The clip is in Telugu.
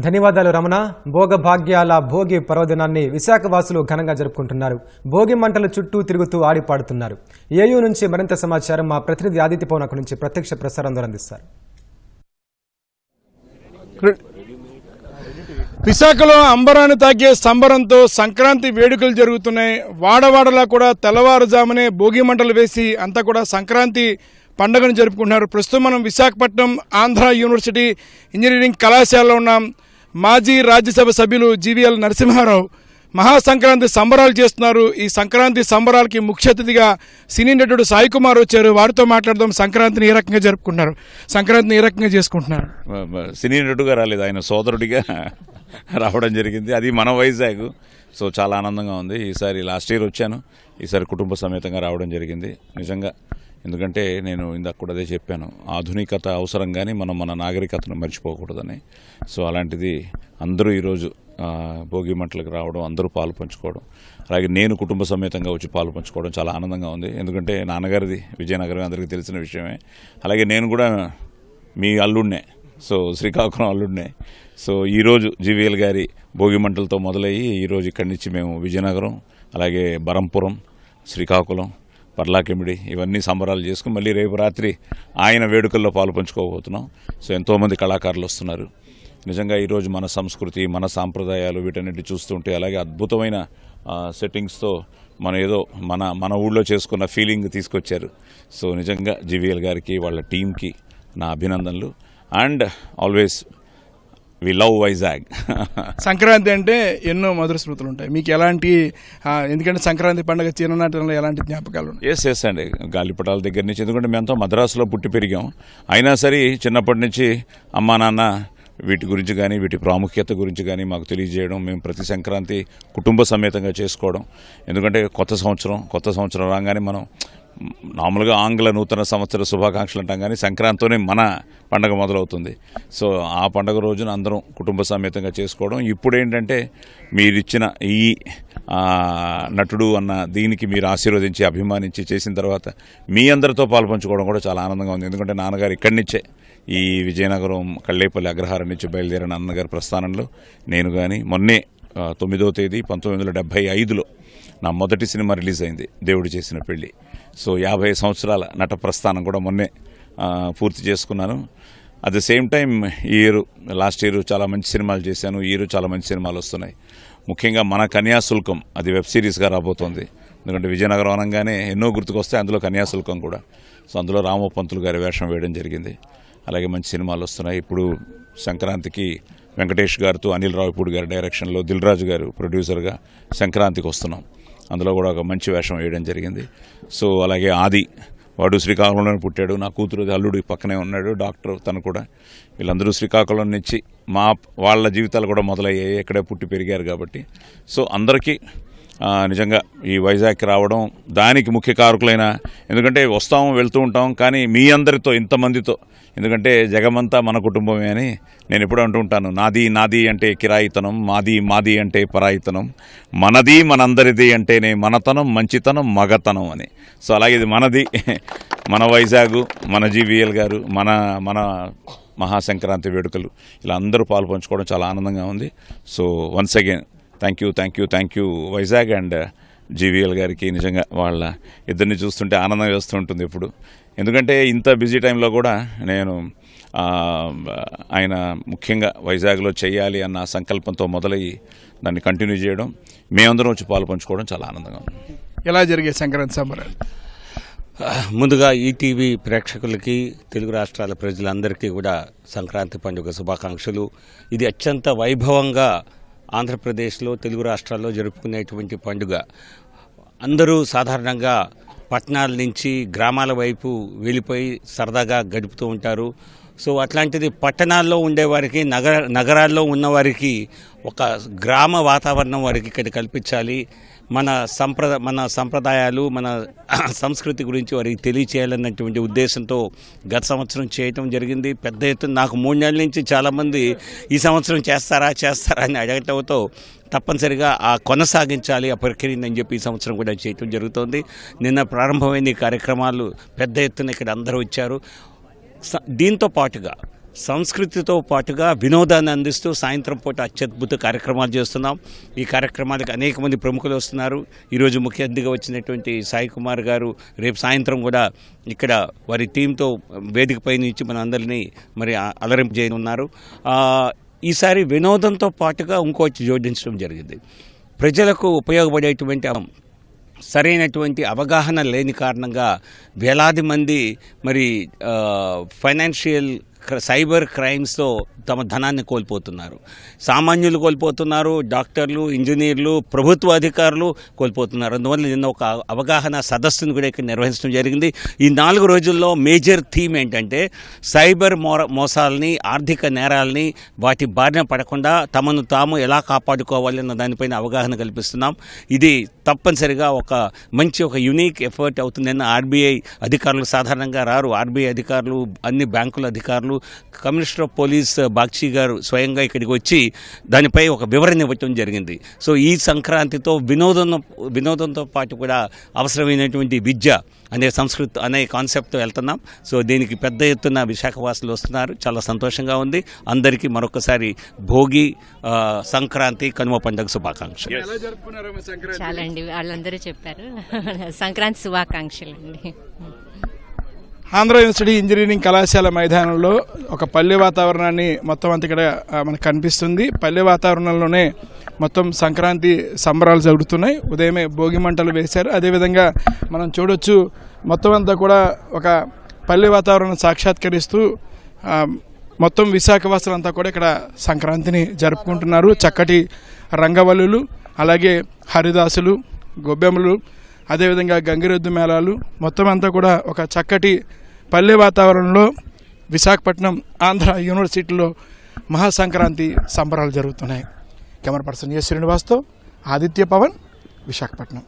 ధన్యవాదాలు రమణ. భోగభాగ్యాల భోగి పర్వదినాన్ని విశాఖవాసులు ఘనంగా జరుపుకుంటున్నారు. భోగి మంటల చుట్టూ తిరుగుతూ ఆడిపాడుతున్నారు. ఏయూ నుంచి మరింత సమాచారం మా ప్రతినిధి ఆదిత్య పవన్ అక్కడి నుంచి ప్రత్యక్ష ప్రసారం ద్వారా అందిస్తారు. విశాఖలో అంబరాన్ని తాకే సంబరంతో సంక్రాంతి వేడుకలు జరుగుతున్నాయి. వాడవాడలా కూడా తెల్లవారుజామునే భోగి మంటలు వేసి అంతా కూడా సంక్రాంతి పండుగను జరుపుకుంటున్నారు. ప్రస్తుతం మనం విశాఖపట్నం ఆంధ్ర యూనివర్సిటీ ఇంజనీరింగ్ కళాశాలలో ఉన్నాం. మాజీ రాజ్యసభ సభ్యులు జీవీఎల్ నరసింహారావు మహాసంక్రాంతి సంబరాలు చేస్తున్నారు. ఈ సంక్రాంతి సంబరాలకి ముఖ్య అతిథిగా సినీ నటుడు సాయి కుమార్ వచ్చారు. వారితో మాట్లాడదాం. సంక్రాంతిని ఏ రకంగా జరుపుకుంటున్నారు, సంక్రాంతిని ఏ రకంగా చేసుకుంటున్నారు? సినీ నటుడుగా రాలేదు, ఆయన సోదరుడిగా రావడం జరిగింది. అది మన వైజాగ్. సో చాలా ఆనందంగా ఉంది. ఈసారి లాస్ట్ ఇయర్ వచ్చాను, ఈసారి కుటుంబ సమేతంగా రావడం జరిగింది. నిజంగా ఎందుకంటే నేను ఇందాక కూడా అదే చెప్పాను, ఆధునికత అవసరం కానీ మనం మన నాగరికతను మర్చిపోకూడదని. సో అలాంటిది అందరూ ఈరోజు భోగి మంటలకు రావడం, అందరూ పాలు పంచుకోవడం, అలాగే నేను కుటుంబ సమేతంగా వచ్చి పాలు పంచుకోవడం చాలా ఆనందంగా ఉంది. ఎందుకంటే నాన్నగారిది విజయనగరం అందరికీ తెలిసిన విషయమే. అలాగే నేను కూడా మీ అల్లుడినే, సో శ్రీకాకుళం అల్లుడినే. సో ఈరోజు జీవీఎల్ గారి భోగి మంటలతో మొదలయ్యి ఈరోజు ఇక్కడి నుంచి మేము విజయనగరం, అలాగే బరంపురం, శ్రీకాకుళం, పర్లాకిమిడి ఇవన్నీ సంబరాలు చేసుకుని మళ్ళీ రేపు రాత్రి ఆయన వేడుకల్లో పాలు పంచుకోబోతున్నాం. సో ఎంతోమంది కళాకారులు వస్తున్నారు. నిజంగా ఈరోజు మన సంస్కృతి, మన సాంప్రదాయాలు వీటన్నిటి చూస్తుంటే, అలాగే అద్భుతమైన సెట్టింగ్స్తో మనం ఏదో మన ఊళ్ళో చేసుకున్న ఫీలింగ్ తీసుకొచ్చారు. సో నిజంగా జీవీఎల్ గారికి, వాళ్ళ టీంకి నా అభినందనలు. And always we love Vizag. Sankranti అంటే ఎన్నో మధుర స్మృతులు ఉంటాయి మీకు. ఎలాంటి, ఎందుకంటే సంక్రాంతి పండుగ చిన్ననాటంలో ఎలాంటి జ్ఞాపకాలు ఉన్నాయి? ఎస్ అండి, గాలిపటాల దగ్గర నుంచి. ఎందుకంటే మేమంతా మద్రాసులో పుట్టి పెరిగాం. అయినా సరే చిన్నప్పటి నుంచి అమ్మా నాన్న వీటి గురించి కానీ, వీటి ప్రాముఖ్యత గురించి కానీ మాకు తెలియజేయడం, మేము ప్రతి సంక్రాంతి కుటుంబ సమేతంగా చేసుకోవడం. ఎందుకంటే కొత్త సంవత్సరం రాగానే మనం మామూలుగా ఆంగ్ల నూతన సంవత్సర శుభాకాంక్షలు అంటాం, కానీ సంక్రాంతితోనే మన పండగ మొదలవుతుంది. సో ఆ పండగ రోజున అందరం కుటుంబ సమేతంగా చేసుకోవడం. ఇప్పుడు ఏంటంటే మీరిచ్చిన ఈ నటుడు అన్న దీనికి మీరు ఆశీర్వదించి అభిమానించి చేసిన తర్వాత మీ అందరితో పాల్పంచుకోవడం కూడా చాలా ఆనందంగా ఉంది. ఎందుకంటే నాన్నగారు ఇక్కడి నుంచే ఈ విజయనగరం కళ్ళేపల్లి అగ్రహారం నుంచి బయలుదేరిన నాన్నగారి ప్రస్థానంలో నేను కానీ మొన్నే 9వ తేదీ 1975లో నా మొదటి సినిమా రిలీజ్ అయింది, దేవుడు చేసిన పెళ్లి. సో 50 సంవత్సరాల నట ప్రస్థానం కూడా మొన్నే పూర్తి చేసుకున్నాను. At the same time last year చాలా మంచి సినిమాలు చేశాను. ఈ ఇయర్ చాలా మంచి సినిమాలు వస్తున్నాయి. ముఖ్యంగా మన కన్యాశుల్కం అది వెబ్ సిరీస్గా రాబోతోంది. ఎందుకంటే విజయనగరం అనగానే ఎన్నో గుర్తుకొస్తాయి, అందులో కన్యాశుల్కం కూడా. సో అందులో రామపంతులు గారి వేషం వేయడం జరిగింది. అలాగే మంచి సినిమాలు వస్తున్నాయి. ఇప్పుడు సంక్రాంతికి వెంకటేష్ గారితో అనిల్ రావిపూడి గారి డైరెక్షన్లో దిల్ రాజు గారు ప్రొడ్యూసర్గా సంక్రాంతికి వస్తున్నాం. అందులో కూడా ఒక మంచి వేషం వేయడం జరిగింది. సో అలాగే ఆది, వాడు శ్రీకాకుళంలోనే పుట్టాడు. నా కూతురు అల్లుడు పక్కనే ఉన్నాడు, డాక్టర్, తను కూడా. వీళ్ళందరూ శ్రీకాకుళం నుంచి వాళ్ళ జీవితాలు కూడా మొదలయ్యాయి, ఇక్కడే పుట్టి పెరిగారు కాబట్టి. సో అందరికీ నిజంగా ఈ వైజాగ్కి రావడం దానికి ముఖ్య కారకులైన, ఎందుకంటే వస్తాం వెళ్తూ ఉంటాం, కానీ మీ అందరితో ఇంతమందితో, ఎందుకంటే జగమంతా మన కుటుంబమే అని నేను ఎప్పుడు అంటూ ఉంటాను. నాది అంటే కిరాయితనం, మాది అంటే పరాయితనం, మనది మనందరిది అంటేనే మనతనం, మంచితనం, మగతనం అని. సో అలాగే ఇది మనది, మన వైజాగ్, మన జీవీఎల్ గారు, మన మహాసంక్రాంతి వేడుకలు, ఇలా అందరూ పాలు పంచుకోవడం చాలా ఆనందంగా ఉంది. So once again thank you Vizag and GVL గారికి. నిజంగా వాళ్ళ ఇద్దరిని చూస్తుంటే ఆనందం వేస్తూ ఉంటుంది ఎప్పుడు. ఎందుకంటే ఇంత బిజీ టైంలో కూడా నేను ఆయన ముఖ్యంగా వైజాగ్లో చేయాలి అన్న సంకల్పంతో మొదలయ్యి దాన్ని కంటిన్యూ చేయడం, మేమందరం వచ్చి పాలు పంచుకోవడం చాలా ఆనందంగా ఉంది. ఎలా జరిగే సంక్రాంతి సంబరాలు? ముందుగా ఈటీవీ ప్రేక్షకులకి, తెలుగు రాష్ట్రాల ప్రజలందరికీ కూడా సంక్రాంతి పండుగ శుభాకాంక్షలు. ఇది అత్యంత వైభవంగా ఆంధ్రప్రదేశ్లో, తెలుగు రాష్ట్రాల్లో జరుపుకునేటువంటి పండుగ. అందరూ సాధారణంగా పట్టణాల నుంచి గ్రామాల వైపు వెళ్ళిపోయి సరదాగా గడుపుతూ ఉంటారు. సో అట్లాంటిది పట్టణాల్లో ఉండేవారికి, నగరాల్లో ఉన్నవారికి ఒక గ్రామ వాతావరణం వారికి ఇక్కడ కల్పించాలి. మన సంప్రదాయాలు, మన సంస్కృతి గురించి వారికి తెలియచేయాలన్నటువంటి ఉద్దేశంతో గత సంవత్సరం చేయటం జరిగింది. పెద్ద ఎత్తున నాకు 3 నెలల నుంచి చాలామంది ఈ సంవత్సరం చేస్తారా అని అడగటంతో తప్పనిసరిగా కొనసాగించాలి ఆ ప్రక్రియని అని చెప్పి ఈ సంవత్సరం కూడా చేయటం జరుగుతోంది. నిన్న ప్రారంభమైన ఈ కార్యక్రమాలు పెద్ద ఎత్తున ఇక్కడ అందరూ వచ్చారు. దీంతో పాటుగా సంస్కృతితో పాటుగా వినోదాన్ని అందిస్తూ సాయంత్రం పూట అత్యద్భుత కార్యక్రమాలు చేస్తున్నాం. ఈ కార్యక్రమాలకు అనేక మంది ప్రముఖులు వస్తున్నారు. ఈరోజు ముఖ్య అతిథిగా వచ్చినటువంటి సాయి కుమార్ గారు రేపు సాయంత్రం కూడా ఇక్కడ వారి టీంతో వేదికపై నుంచి మన అందరినీ మరి అలరింపు చేయనున్నారు. ఈసారి వినోదంతో పాటుగా ఇంకోటి జోడించడం జరిగింది. ప్రజలకు ఉపయోగపడేటువంటి సరైనటువంటి అవగాహన లేని కారణంగా వేలాది మంది మరి ఫైనాన్షియల్ సైబర్ క్రైమ్స్తో తమ ధనాన్ని కోల్పోతున్నారు. సామాన్యులు కోల్పోతున్నారు, డాక్టర్లు, ఇంజనీర్లు, ప్రభుత్వ అధికారులు కోల్పోతున్నారు. అందువల్ల నిన్న ఒక అవగాహన సదస్సును కూడా ఇక్కడ నిర్వహించడం జరిగింది. ఈ 4 రోజుల్లో మేజర్ థీమ్ ఏంటంటే సైబర్ మోసాలని, ఆర్థిక నేరాలని, వాటి బారిన పడకుండా తమను తాము ఎలా కాపాడుకోవాలి అన్న దానిపైన అవగాహన కల్పిస్తున్నాం. ఇది తప్పనిసరిగా ఒక యునీక్ ఎఫర్ట్ అవుతుందని ఆర్బీఐ అధికారులు సాధారణంగా రారు. ఆర్బీఐ అధికారులు, అన్ని బ్యాంకుల అధికారులు, కమిషనర్ ఆఫ్ పోలీస్ బాక్షి గారు స్వయంగా ఇక్కడికి వచ్చి దానిపై ఒక వివరణ ఇవ్వటం జరిగింది. సో ఈ సంక్రాంతితో వినోదంతో పాటు కూడా అవసరమైనటువంటి విద్య అనే కాన్సెప్ట్తో వెళ్తున్నాం. సో దీనికి పెద్ద ఎత్తున విశాఖవాసులు వస్తున్నారు. చాలా సంతోషంగా ఉంది. అందరికీ మరొకసారి భోగి, సంక్రాంతి, కనుమ పండుగ శుభాకాంక్షలు. చాలా అండి, వాళ్ళందరూ చెప్పారు. సంక్రాంతి శుభాకాంక్షలు అండి. ఆంధ్ర యూనివర్సిటీ ఇంజనీరింగ్ కళాశాల మైదానంలో ఒక పల్లె వాతావరణాన్ని మొత్తం అంతా ఇక్కడ మనకు కనిపిస్తుంది. పల్లె వాతావరణంలోనే మొత్తం సంక్రాంతి సంబరాలు జరుగుతున్నాయి. ఉదయమే భోగి మంటలు వేశారు. అదేవిధంగా మనం చూడొచ్చు, మొత్తం అంతా కూడా ఒక పల్లె వాతావరణం సాక్షాత్కరిస్తూ మొత్తం విశాఖవాసులంతా కూడా ఇక్కడ సంక్రాంతిని జరుపుకుంటున్నారు. చక్కటి రంగవల్లులు, అలాగే హరిదాసులు, గొబ్బెమ్మలు, అదేవిధంగా గంగిరెద్దు మేళాలు, మొత్తం అంతా కూడా ఒక చక్కటి పల్లె వాతావరణంలో విశాఖపట్నం ఆంధ్ర యూనివర్సిటీలో మహాసంక్రాంతి సంబరాలు జరుగుతున్నాయి. కెమెరా పర్సన్ ఎస్ శ్రీనివాస్తో ఆదిత్య పవన్, విశాఖపట్నం.